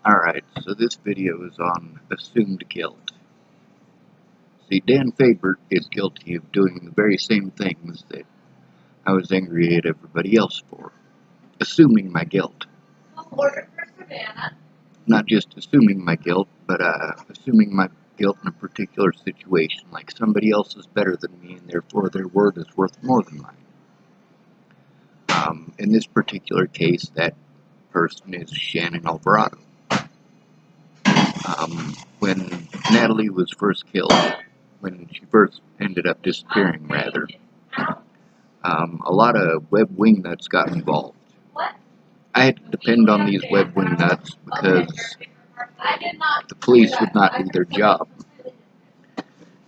Alright, so this video is on assumed guilt. See, Dan Fabert is guilty of doing the very same things that I was angry at everybody else for. Assuming my guilt. Not just assuming my guilt, but assuming my guilt in a particular situation, like somebody else is better than me and therefore their word is worth more than mine. In this particular case, that person is Shannon Alvarado. When Natalie was first killed, when she first ended up disappearing, rather, a lot of web wingnuts got involved. I had to depend on these web wingnuts because the police would not do their job.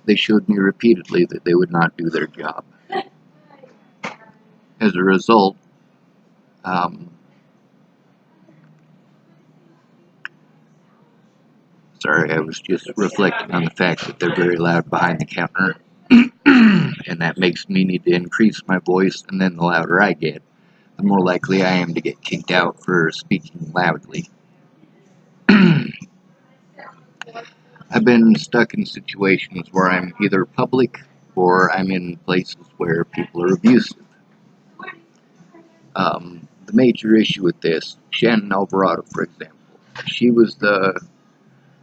They showed me repeatedly that they would not do their job. As a result, sorry, I was just reflecting on the fact that they're very loud behind the counter, and that makes me need to increase my voice, and then the louder I get, the more likely I am to get kicked out for speaking loudly. I've been stuck in situations where I'm either public or I'm in places where people are abusive. The major issue with this, Shannon Alvarado, for example, she was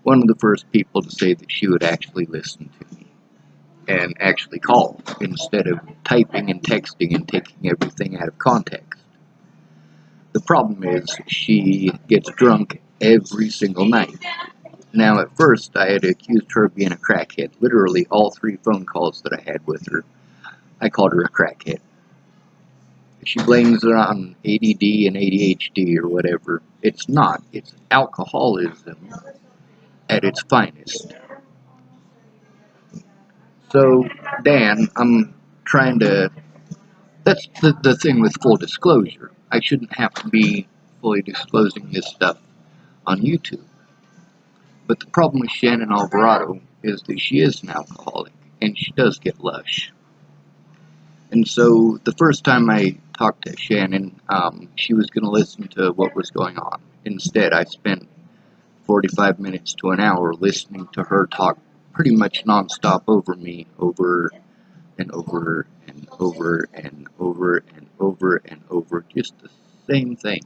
one of the first people to say that she would actually listen to me and actually call instead of typing and texting and taking everything out of context. The problem is she gets drunk every single night. Now, at first, I had accused her of being a crackhead. Literally, all 3 phone calls that I had with her, I called her a crackhead. She blames it on ADD and ADHD or whatever. It's not. It's alcoholism at its finest. So, Dan, I'm trying to... That's the thing with full disclosure. I shouldn't have to be fully disclosing this stuff on YouTube. But the problem with Shannon Alvarado is that she is an alcoholic, and she does get lush. And so, the first time I talked to Shannon, she was going to listen to what was going on. Instead, I spent 45 minutes to an hour listening to her talk pretty much nonstop over me, over and over and over and over and over and over, just the same thing.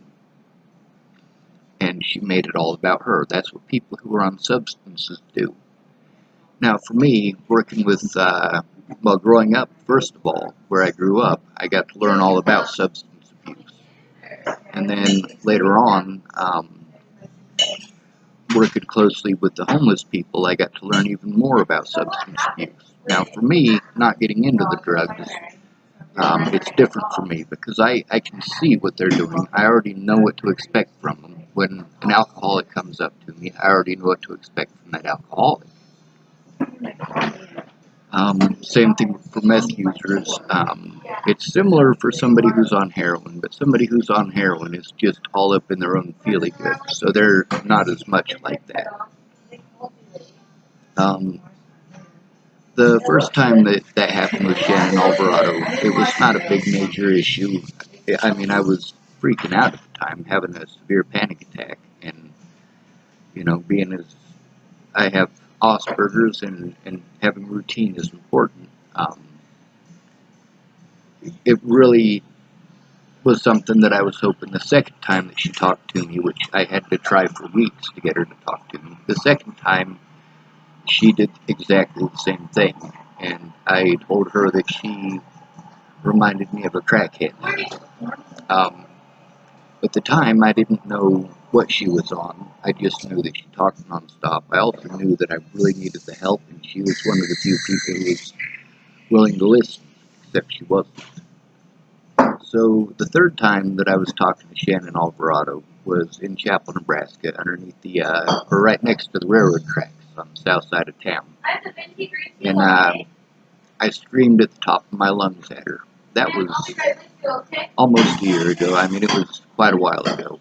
And she made it all about her. That's what people who are on substances do. Now, for me, working with, growing up, first of all, where I grew up, I got to learn all about substance abuse. And then later on, working closely with the homeless people, I got to learn even more about substance abuse. Now, for me, not getting into the drugs, it's different for me because I can see what they're doing. I already know what to expect from them. When an alcoholic comes up to me, I already know what to expect from that alcoholic. Same thing for meth users. It's similar for somebody who's on heroin, but somebody who's on heroin is just all up in their own feely-good, so they're not as much like that. The first time that happened with Shannon Alvarado, it was not a big major issue. I mean, I was freaking out at the time, having a severe panic attack, and, being as I have Asperger's and having routine is important. It really was something that I was hoping the second time that she talked to me, which I had to try for weeks to get her to talk to me. The second time, she did exactly the same thing, and I told her that she reminded me of a crackhead. At the time, I didn't know what she was on. I just knew that she talked nonstop. I also knew that I really needed the help, and she was one of the few people who was willing to listen, except she wasn't. So the third time that I was talking to Shannon Alvarado was in Chapel, Nebraska, underneath or right next to the railroad tracks on the south side of town. And I screamed at the top of my lungs at her. That was almost a year ago. I mean, it was quite a while ago.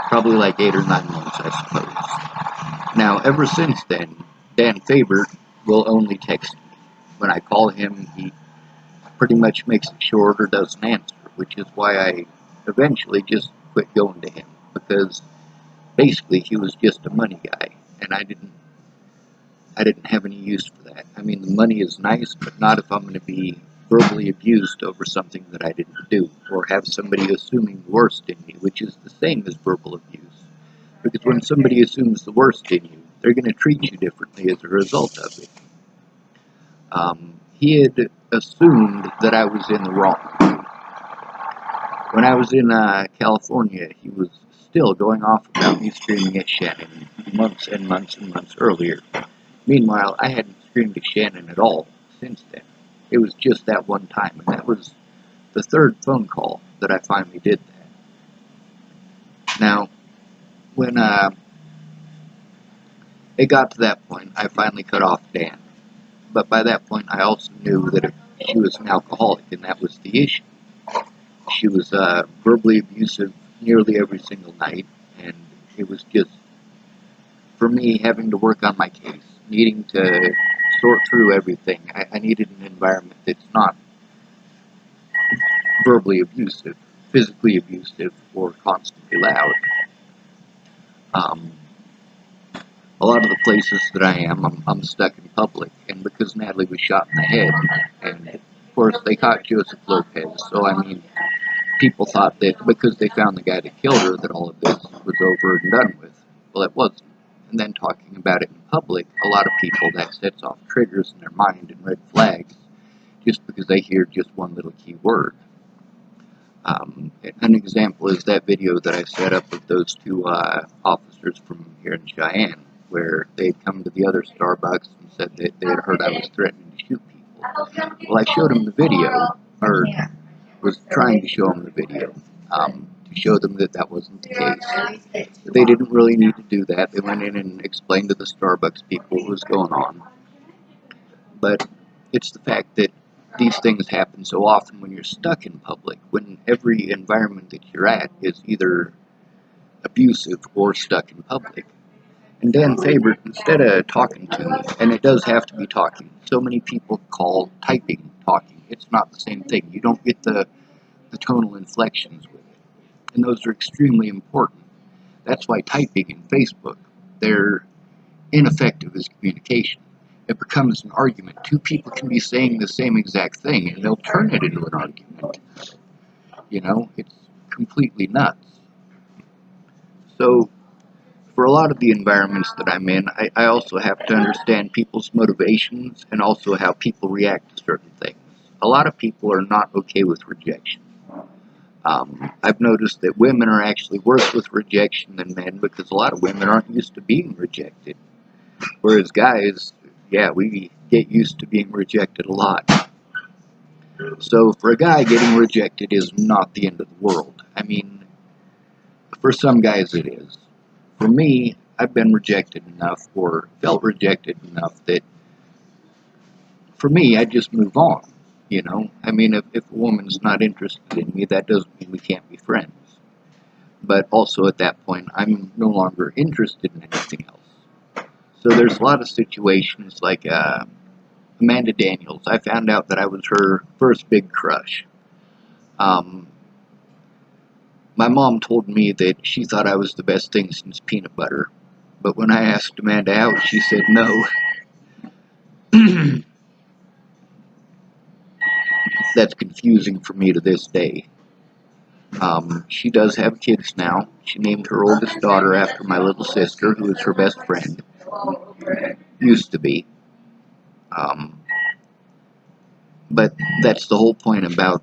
Probably like 8 or 9 months, I suppose. Now, ever since then, Dan Fabert will only text me. When I call him, he pretty much makes it short or doesn't answer, which is why I eventually just quit going to him. because basically he was just a money guy, and I didn't have any use for that. I mean, the money is nice, but not if I'm going to be verbally abused over something that I didn't do, or have somebody assuming the worst in me, which is the same as verbal abuse. Because when somebody assumes the worst in you, they're going to treat you differently as a result of it. He had assumed that I was in the wrong. When I was in California, he was still going off about me screaming at Shannon months and months and months earlier. Meanwhile, I hadn't screamed at Shannon at all since then. It was just that one time, and that was the third phone call that I finally did that. Now, when it got to that point, I finally cut off Dan. But by that point, I also knew that she was an alcoholic, and that was the issue. She was verbally abusive nearly every single night, and it was just, for me, having to work on my case, needing to sort through everything. I needed an environment that's not verbally abusive, physically abusive, or constantly loud. A lot of the places that I am, I'm stuck in public, and because Natalie was shot in the head, and of course they caught Joseph Lopez, so I mean, people thought that because they found the guy that killed her, that all of this was over and done with. Well, it wasn't. And then talking about it in public, a lot of people, that sets off triggers in their mind and red flags, just because they hear just one little key word. An example is that video that I set up of those two officers from here in Cheyenne, where they had come to the other Starbucks and said that they had heard I was threatening to shoot people. Well, I showed them the video, or was trying to show them the video, to show them that that wasn't the case. They didn't really need to do that. They went in and explained to the Starbucks people what was going on. But it's the fact that these things happen so often when you're stuck in public, when every environment that you're at is either abusive or stuck in public. And Dan Fabert, instead of talking to me, and it does have to be talking, so many people call typing talking. It's not the same thing. You don't get the tonal inflections with it. And those are extremely important. That's why typing in Facebook, they're ineffective as communication. It becomes an argument. Two people can be saying the same exact thing, and they'll turn it into an argument. You know, it's completely nuts. So, for a lot of the environments that I'm in, I also have to understand people's motivations and also how people react to certain things. A lot of people are not okay with rejection. I've noticed that women are actually worse with rejection than men because a lot of women aren't used to being rejected. Whereas guys, yeah, we get used to being rejected a lot. So for a guy, getting rejected is not the end of the world. I mean, for some guys it is. For me, I've been rejected enough, or felt rejected enough, that for me, I just move on. You know, I mean, if a woman's not interested in me, that doesn't mean we can't be friends. But also at that point, I'm no longer interested in anything else. So there's a lot of situations like Amanda Daniels. I found out that I was her first big crush. My mom told me that she thought I was the best thing since peanut butter. But when I asked Amanda out, she said no. That's confusing for me to this day. She does have kids now. She named her oldest daughter after my little sister, who is her best friend. Used to be. But that's the whole point about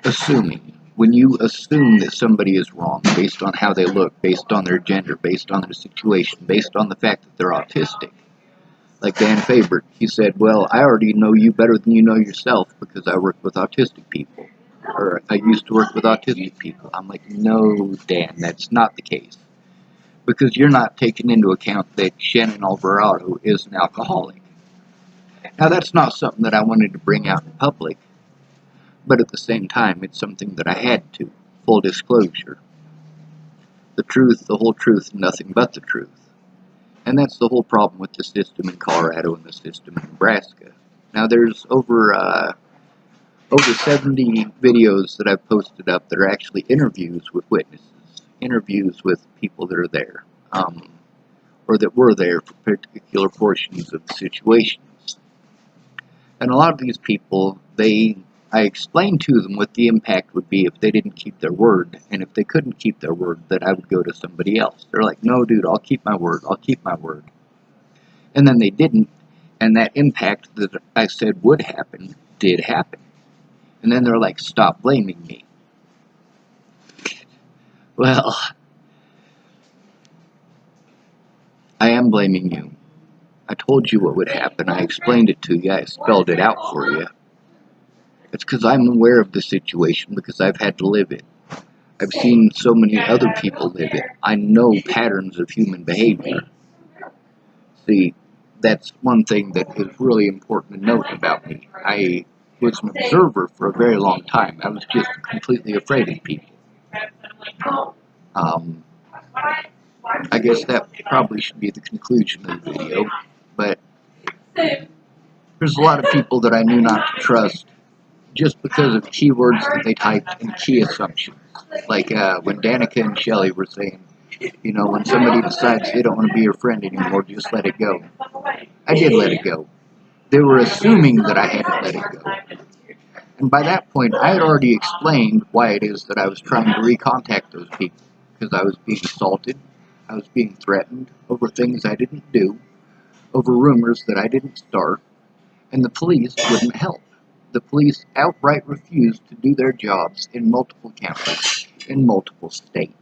assuming. When you assume that somebody is wrong based on how they look, based on their gender, based on their situation, based on the fact that they're autistic. Like Dan Fabert, he said, well, I already know you better than you know yourself because I work with autistic people. Or I used to work with autistic people. I'm like, no, Dan, that's not the case. Because you're not taking into account that Shannon Alvarado is an alcoholic. Now, that's not something that I wanted to bring out in public, but at the same time, it's something that I had to. Full disclosure. The truth, the whole truth, and nothing but the truth. And that's the whole problem with the system in Colorado and the system in Nebraska. Now, there's over 70 videos that I've posted up that are actually interviews with witnesses. interviews with people that are there, or that were there for particular portions of the situations. And a lot of these people, I explained to them what the impact would be if they didn't keep their word, and if they couldn't keep their word, that I would go to somebody else. They're like, no, dude, I'll keep my word, I'll keep my word. And then they didn't, and that impact that I said would happen, did happen. And then they're like, stop blaming me. Well, I am blaming you. I told you what would happen, I explained it to you, I spelled it out for you. It's because I'm aware of the situation, because I've had to live it. I've seen so many other people live it. I know patterns of human behavior. See, that's one thing that is really important to note about me. I was an observer for a very long time. I was just completely afraid of people. I guess that probably should be the conclusion of the video, but there's a lot of people that I knew not to trust just because of keywords that they typed and key assumptions. Like when Danica and Shelley were saying, you know, when somebody decides they don't want to be your friend anymore, just let it go. I did let it go. They were assuming that I hadn't let it go. And by that point, I had already explained why it is that I was trying to recontact those people. Because I was being assaulted, I was being threatened over things I didn't do, over rumors that I didn't start, and the police wouldn't help. The police outright refused to do their jobs in multiple counties, in multiple states.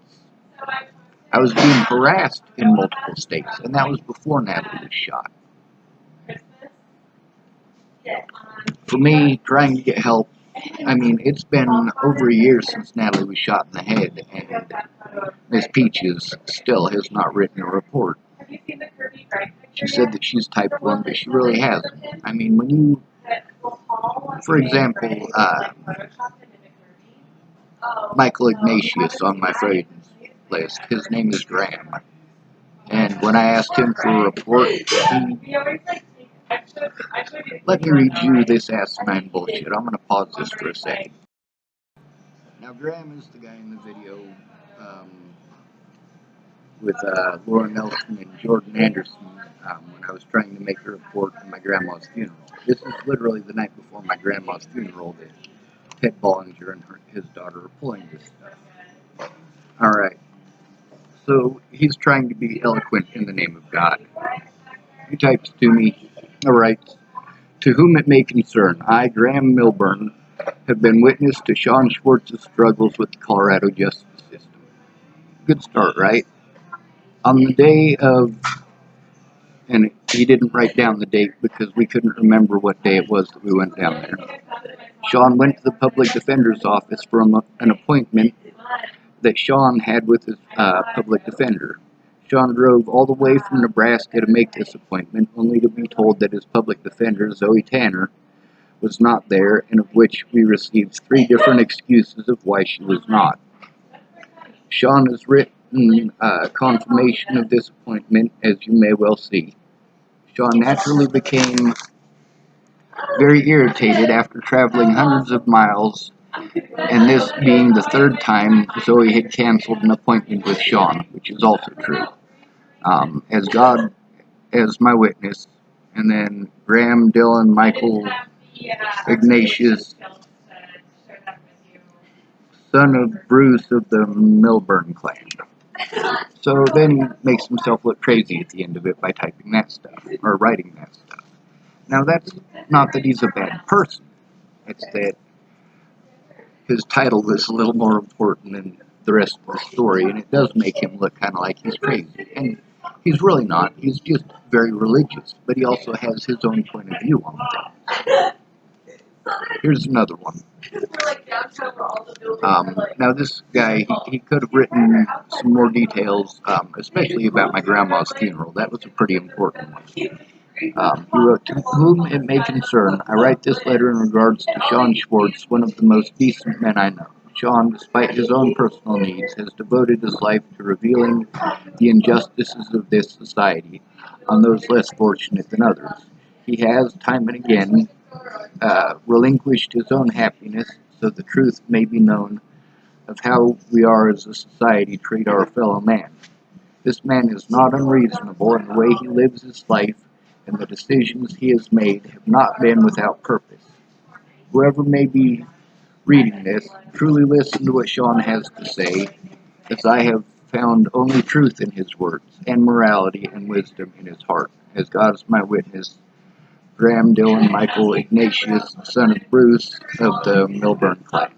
I was being harassed in multiple states, and that was before Natalie was shot. For me, trying to get help, I mean, it's been over a year since Natalie was shot in the head, and Miss Peaches still has not written a report. She said that she's type 1, but she really hasn't. I mean, when you, for example, Michael Ignatius on my friends list, his name is Graham. And when I asked him for a report, let me read you this asinine bullshit. I'm going to pause this for a second. Now, Graham is the guy in the video with Laura Nelson and Jordan Anderson when I was trying to make a report on my grandma's funeral. This is literally the night before my grandma's funeral that Ted Bollinger and his daughter are pulling this stuff. Alright, so he's trying to be eloquent in the name of God. He types to me, alright, to whom it may concern, I, Graham Milburn, have been witness to Sean Schwartz's struggles with the Colorado justice system. Good start, right? On the day of, and he didn't write down the date because we couldn't remember what day it was that we went down there. Sean went to the public defender's office for an appointment that Sean had with his public defender. Sean drove all the way from Nebraska to make this appointment, only to be told that his public defender, Zoe Tanner, was not there, and of which we received 3 different excuses of why she was not. Sean has written confirmation of this appointment, as you may well see. Sean naturally became very irritated after traveling hundreds of miles, and this being the 3rd time Zoe had canceled an appointment with Sean, which is also true. As God as my witness, and then Graham, Dylan, Michael, Ignatius, son of Bruce of the Milburn clan. So then he makes himself look crazy at the end of it by typing that stuff, or writing that stuff. Now that's not that he's a bad person, it's that his title is a little more important than the rest of the story, and it does make him look kind of like he's crazy. And he's really not, he's just very religious, but he also has his own point of view on things. Here's another one. Now this guy, he could have written some more details, especially about my grandma's funeral. That was a pretty important one. He wrote, to whom it may concern, I write this letter in regards to Sean Schwartz, one of the most decent men I know. Sean, despite his own personal needs, has devoted his life to revealing the injustices of this society on those less fortunate than others. He has, time and again, relinquished his own happiness so the truth may be known of how we are as a society treat our fellow man. This man is not unreasonable, and the way he lives his life and the decisions he has made have not been without purpose. Whoever may be reading this, truly listen to what Sean has to say, as I have found only truth in his words, and morality and wisdom in his heart. As God is my witness, Graham Dillon Michael Ignatius, son of Bruce of the Milburn class.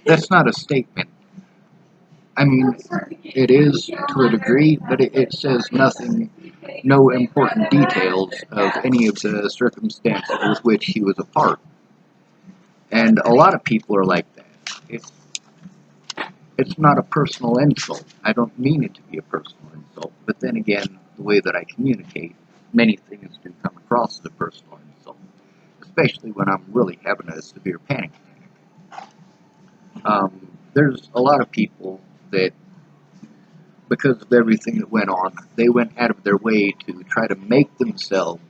That's not a statement. I mean, it is to a degree, but it says nothing, no important details of any of the circumstances with which he was a part. And a lot of people are like that. It's not a personal insult. I don't mean it to be a personal insult. But then again, the way that I communicate, many things do come across as a personal insult, especially when I'm really having a severe panic attack. There's a lot of people that, because of everything that went on, they went out of their way to try to make themselves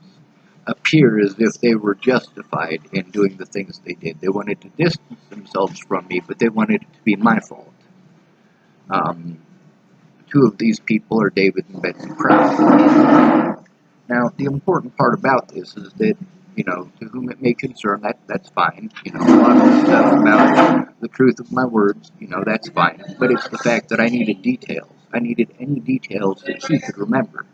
appear as if they were justified in doing the things they did. They wanted to distance themselves from me, but they wanted it to be my fault. Two of these people are David and Betsy Prout. Now, the important part about this is that, to whom it may concern, that's fine. A lot of the stuff about the truth of my words, that's fine. But it's the fact that I needed details. I needed any details that he could remember.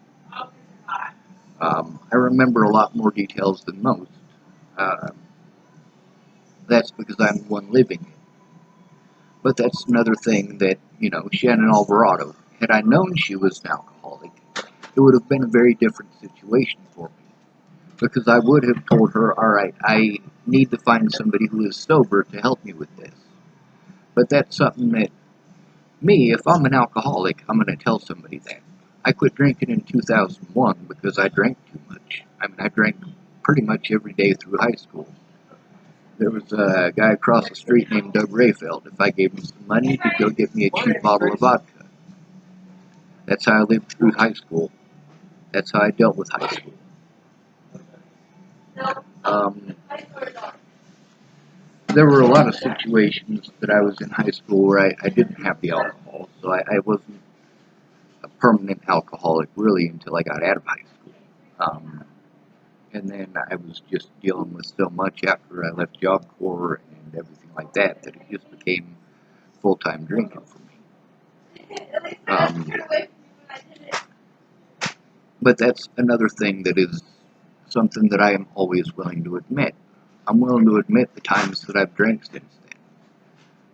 I remember a lot more details than most. That's because I'm the one living it. But that's another thing that, Shannon Alvarado, had I known she was an alcoholic, it would have been a very different situation for me. Because I would have told her, all right, I need to find somebody who is sober to help me with this. But that's something that, if I'm an alcoholic, I'm going to tell somebody that. I quit drinking in 2001 because I drank too much. I drank pretty much every day through high school. There was a guy across the street named Doug Rayfeld. If I gave him some money, he'd go get me a cheap bottle of vodka. That's how I lived through high school. That's how I dealt with high school. There were a lot of situations that I was in high school where I didn't have the alcohol, so I wasn't a permanent alcoholic really until I got out of high school. And then I was just dealing with so much after I left Job Corps and everything like that it just became full-time drinking for me. But that's another thing that is something that I am always willing to admit. I'm willing to admit the times that I've drank since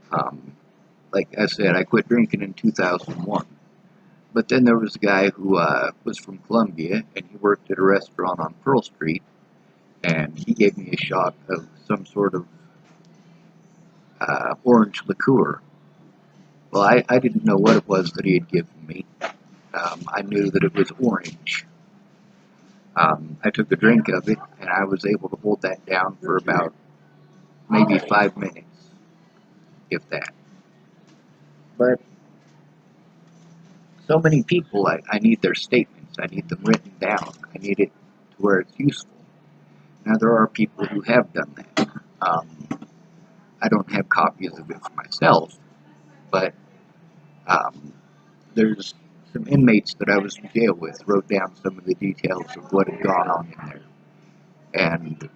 then. Like I said, I quit drinking in 2001. But then there was a guy who was from Columbia, and he worked at a restaurant on Pearl Street, and he gave me a shot of some sort of orange liqueur. Well, I didn't know what it was that he had given me. I knew that it was orange. I took a drink of it, and I was able to hold that down for about maybe 5 minutes, if that. But so many people, I need their statements. I need them written down. I need it to where it's useful. Now, there are people who have done that. I don't have copies of it for myself, but there's some inmates that I was in jail with wrote down some of the details of what had gone on in there. And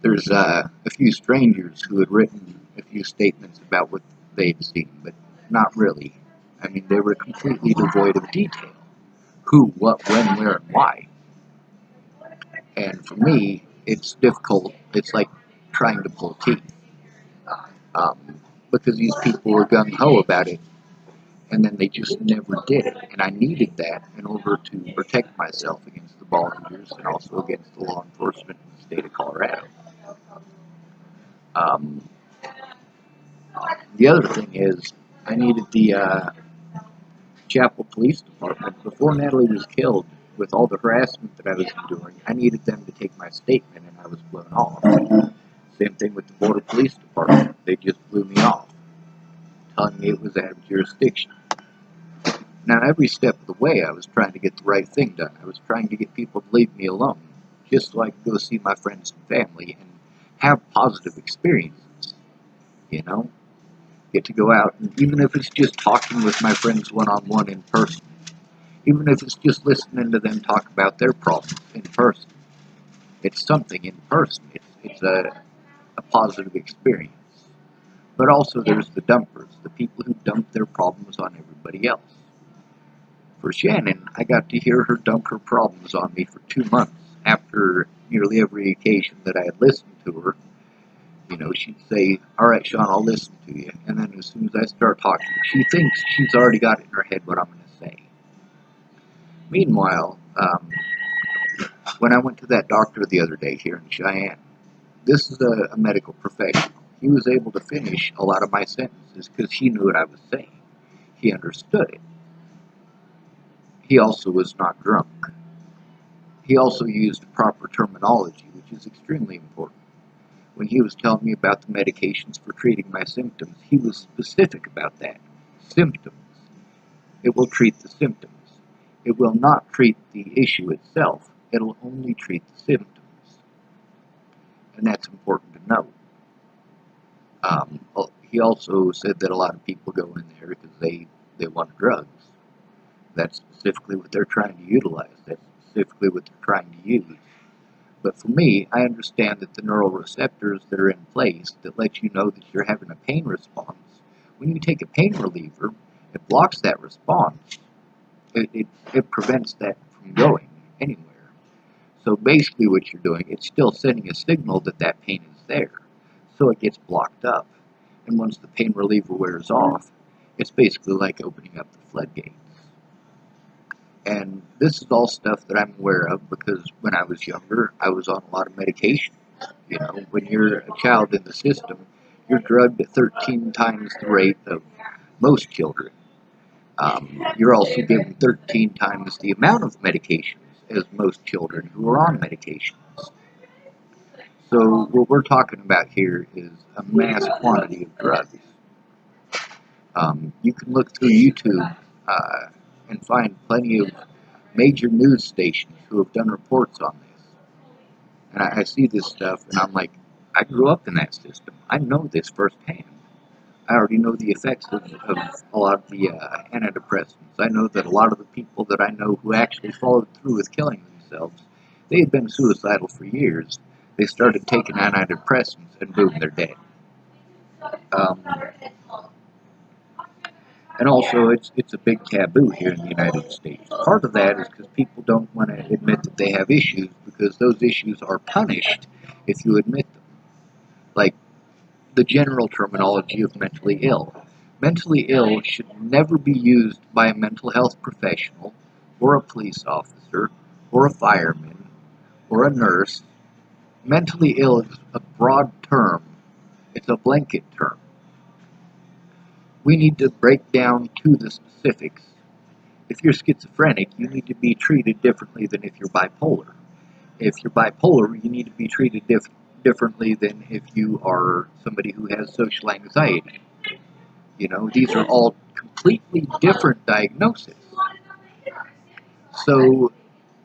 there's a few strangers who had written a few statements about what they'd seen, but not really. They were completely devoid of detail. Who, what, when, where, and why. And for me, it's difficult. It's like trying to pull teeth. Because these people were gung-ho about it, and then they just never did it. And I needed that in order to protect myself against the volunteers and also against the law enforcement in the state of Colorado. The other thing is, I needed the Chapel Police Department, before Natalie was killed, with all the harassment that I was enduring, I needed them to take my statement, and I was blown off. Same thing with the Border Police Department. They just blew me off, telling me it was out of jurisdiction. Now, every step of the way, I was trying to get the right thing done. I was trying to get people to leave me alone, just so I could go see my friends and family and have positive experiences, you know? Get to go out, and even if it's just talking with my friends one-on-one in person, even if it's just listening to them talk about their problems in person, it's something in person. It's a positive experience. But also there's the dumpers, the people who dump their problems on everybody else. For Shannon, I got to hear her dump her problems on me for 2 months after nearly every occasion that I had listened to her. You know, she'd say, "All right, Sean, I'll listen to you." And then as soon as I start talking, she thinks she's already got it in her head what I'm going to say. Meanwhile, when I went to that doctor the other day here in Cheyenne, this is a medical professional. He was able to finish a lot of my sentences because he knew what I was saying. He understood it. He also was not drunk. He also used proper terminology, which is extremely important. When he was telling me about the medications for treating my symptoms, he was specific about that. Symptoms. It will treat the symptoms. It will not treat the issue itself. It'll only treat the symptoms. And that's important to know. He also said that a lot of people go in there because they want drugs. That's specifically what they're trying to utilize. That's specifically what they're trying to use. But for me, I understand that the neural receptors that are in place that let you know that you're having a pain response, when you take a pain reliever, it blocks that response. It prevents that from going anywhere. So basically what you're doing, it's still sending a signal that that pain is there. So it gets blocked up. And once the pain reliever wears off, it's basically like opening up the floodgates. And this is all stuff that I'm aware of because when I was younger, I was on a lot of medication. You know, when you're a child in the system, you're drugged at 13 times the rate of most children. You're also given 13 times the amount of medications as most children who are on medications. So what we're talking about here is a mass quantity of drugs. You can look through YouTube and find plenty of major news stations who have done reports on this. And I see this stuff, and I'm like, I grew up in that system. I know this firsthand. I already know the effects of a lot of the antidepressants. I know that a lot of the people that I know who actually followed through with killing themselves, they had been suicidal for years. They started taking antidepressants, and boom, they're dead. And also, it's a big taboo here in the United States. Part of that is because people don't want to admit that they have issues because those issues are punished if you admit them. Like the general terminology of mentally ill. Mentally ill should never be used by a mental health professional or a police officer or a fireman or a nurse. Mentally ill is a broad term. It's a blanket term. We need to break down to the specifics. If you're schizophrenic, you need to be treated differently than if you're bipolar. If you're bipolar, you need to be treated differently than if you are somebody who has social anxiety. You know, these are all completely different diagnoses. So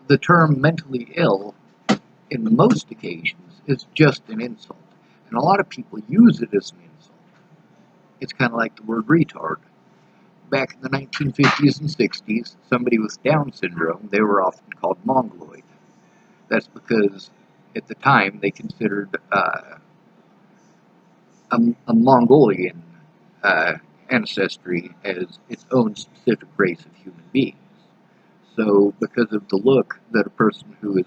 the term mentally ill, in most occasions, is just an insult. And a lot of people use it as an insult. It's kind of like the word retard. Back in the 1950s and 60s, somebody with Down syndrome, they were often called mongoloid. That's because at the time they considered a Mongolian ancestry as its own specific race of human beings. So because of the look that a person who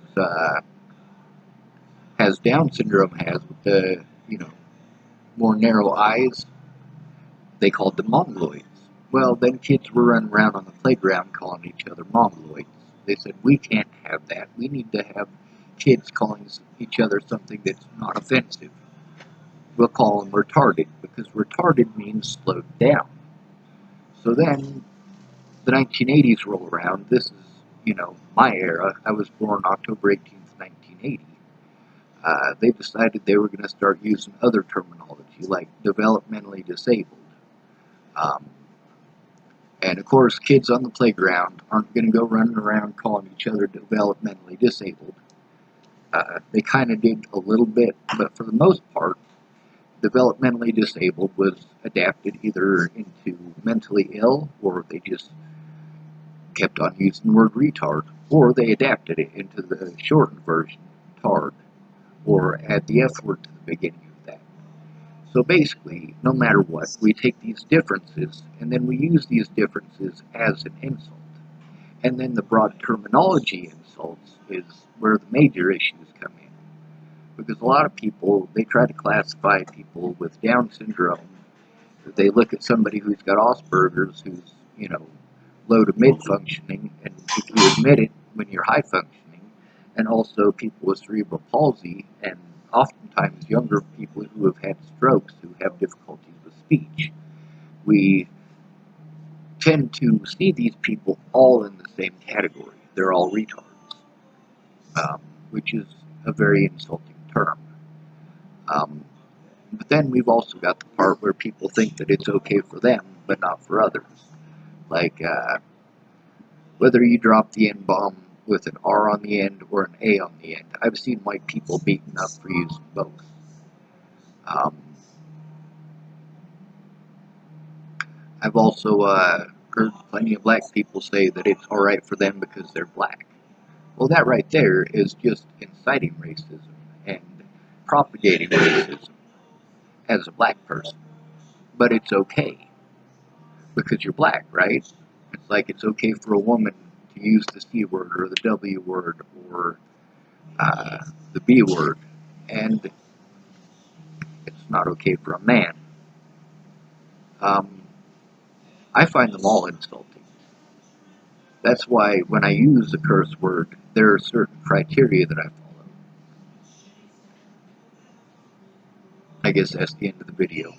has Down syndrome has with the, more narrow eyes, they called them mongoloids. Well, then kids were running around on the playground calling each other mongoloids. They said, we can't have that. We need to have kids calling each other something that's not offensive. We'll call them retarded, because retarded means slowed down. So then the 1980s roll around. This is, my era. I was born October 18th, 1980. They decided they were going to start using other terminology, like developmentally disabled. And of course, kids on the playground aren't going to go running around calling each other developmentally disabled. They kind of did a little bit, but for the most part, developmentally disabled was adapted either into mentally ill, or they just kept on using the word retard, or they adapted it into the shortened version, tard, or add the F word to the beginning of that. So basically, no matter what, we take these differences and then we use these differences as an insult. And then the broad terminology insults is where the major issues come in. Because a lot of people, they try to classify people with Down syndrome. They look at somebody who's got Asperger's, who's, low to mid functioning, and if you admit it, when you're high functioning, and also people with cerebral palsy, and oftentimes younger people who have had strokes who have difficulties with speech. We tend to see these people all in the same category. They're all retards, which is a very insulting term. But then we've also got the part where people think that it's okay for them, but not for others. Like, whether you drop the N-bomb with an R on the end or an A on the end. I've seen white people beaten up for using both. I've also heard plenty of black people say that it's alright for them because they're black. Well, that right there is just inciting racism and propagating racism as a black person. But it's okay because you're black, right? It's like it's okay for a woman to use the C word or the W word or the B word, and it's not okay for a man. I find them all insulting. That's why when I use a curse word, there are certain criteria that I follow. I guess that's the end of the video.